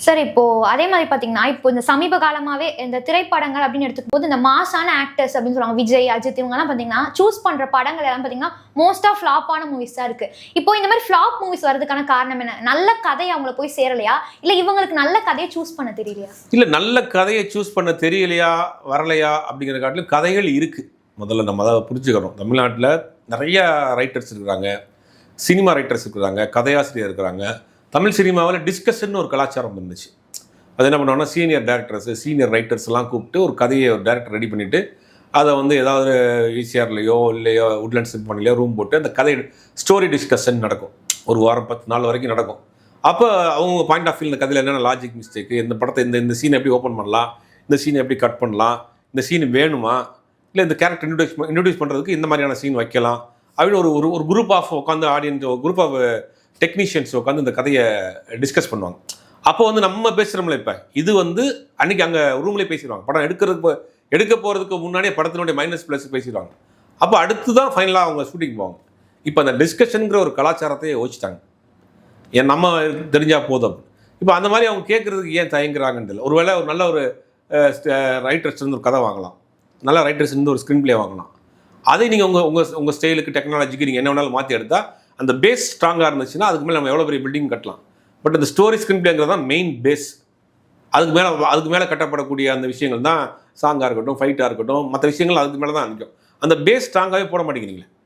Sir இப்போ அதே மாதிரி பாத்தீங்கன்னா, இப்போ இந்த சமீப காலமாவே இந்த திரைப்படங்கள் அப்படின்னு எடுத்துக்கும் போது, இந்த மாஸான ஆக்டர்ஸ் அப்படின்னு சொல்லுவாங்க. விஜய், அஜித் இவங்கலாம் பாத்தீங்கன்னா, சூஸ் பண்ற படங்கள் எல்லாம் பாத்தீங்கன்னா, மோஸ்ட்டா ஃப்ளாப்பான மூவிஸ் தான் இருக்கு. இப்போ இந்த மாதிரி ஃப்ளாப் மூவிஸ் வரதுக்கான காரணம் என்ன? நல்ல கதை அவங்கள போய் சேரலையா? இல்ல இவங்களுக்கு நல்ல கதையை சூஸ் பண்ண தெரியலையா? இல்ல நல்ல கதையை சூஸ் பண்ண தெரியலையா, வரலையா அப்படிங்கிற காட்டிலும் கதைகள் இருக்கு. முதல்ல நம்ம அதை புரிஞ்சுக்கணும். தமிழ்நாட்டில் நிறைய ரைட்டர்ஸ் இருக்கிறாங்க, சினிமா ரைட்டர்ஸ் இருக்கிறாங்க, கதையாசிரியர் இருக்கிறாங்க. தமிழ் சினிமாவில் டிஸ்கஷன் ஒரு கலாச்சாரம் இருந்துச்சு. அது என்ன பண்ணுவாங்கன்னா, சீனியர் டேரக்டர்ஸ், சீனியர் ரைட்டர்ஸ்லாம் கூப்பிட்டு ஒரு கதையை ஒரு டேரக்டர் ரெடி பண்ணிவிட்டு அதை வந்து ஏதாவது ஈசிஆர்லையோ இல்லையோ உட்லண்ட் சிம்பனிலையோ ரூம் போட்டு அந்த கதை ஸ்டோரி டிஸ்கஷன் நடக்கும். ஒரு வாரம் 10 நாள் வரைக்கும் நடக்கும். அப்போ அவங்க பாயிண்ட் ஆஃப் வியூ இந்த கதையில் என்னென்ன லாஜிக் மிஸ்டேக்கு, இந்த படத்தை இந்த சீனை எப்படி ஓப்பன் பண்ணலாம், இந்த சீனை எப்படி கட் பண்ணலாம், இந்த சீன் வேணுமா, இல்லை இந்த கேரக்டர் இன்ட்ரடியூஸ் பண்ணுறதுக்கு இந்த மாதிரியான சீன் வைக்கலாம் அப்படின்னு ஒரு ஒரு குரூப் ஆஃப் உட்காந்து ஆடியன்ஸ், ஒரு குரூப் ஆஃப் டெக்னீஷியன்ஸ் உட்காந்து இந்த கதையை டிஸ்கஸ் பண்ணுவாங்க. அப்போ வந்து நம்ம பேசுகிறோம்ல, இப்போ இது வந்து அன்றைக்கி அங்கே ரூம்லேயே பேசிடுவாங்க. படம் எடுக்க போகிறதுக்கு முன்னாடியே படத்தினுடைய மைனஸ் ப்ளஸ் பேசிடுவாங்க. அப்போ அடுத்து தான் ஃபைனலாக அவங்க ஷூட்டிங் போவாங்க. இப்போ அந்த டிஸ்கஷனுங்கிற ஒரு கலாச்சாரத்தையே யோசிச்சிட்டாங்க. ஏன் நம்ம தெரிஞ்சால் போதும். இப்போ அந்த மாதிரி அவங்க கேட்குறதுக்கு ஏன் தயங்குறாங்கன்னு தெரியல. ஒருவேளை ஒரு நல்ல ஒரு ரைட்டர்ஸ் இருந்து ஒரு கதை வாங்கலாம், நல்ல ரைட்டர்ஸ் இருந்து ஒரு ஸ்க்ரீன் ப்ளே வாங்கலாம். அதை நீங்கள் உங்கள் ஸ்டைலுக்கு, டெக்னாலஜிக்கு நீங்கள் என்ன வேணாலும் மாற்றி எடுத்தால் அந்த பேஸ் ஸ்ட்ராங்காக இருந்துச்சுன்னா அதுக்கு மேலே நம்ம எவ்வளோ பெரிய பில்டிங் கட்டலாம். பட் இந்த ஸ்டோரி ஸ்க்ரீன் பிளேங்கிறது தான் மெயின் பேஸ். அதுக்கு மேலே கட்டப்படக்கூடிய அந்த விஷயங்கள் தான் சாங்காக இருக்கட்டும், ஃபைட்டாக இருக்கட்டும், மற்ற விஷயங்கள் அதுக்கு மேலே தான் நிற்கும். அந்த பேஸ் ஸ்ட்ராங்காகவே போட மாட்டேங்கிறீங்களே.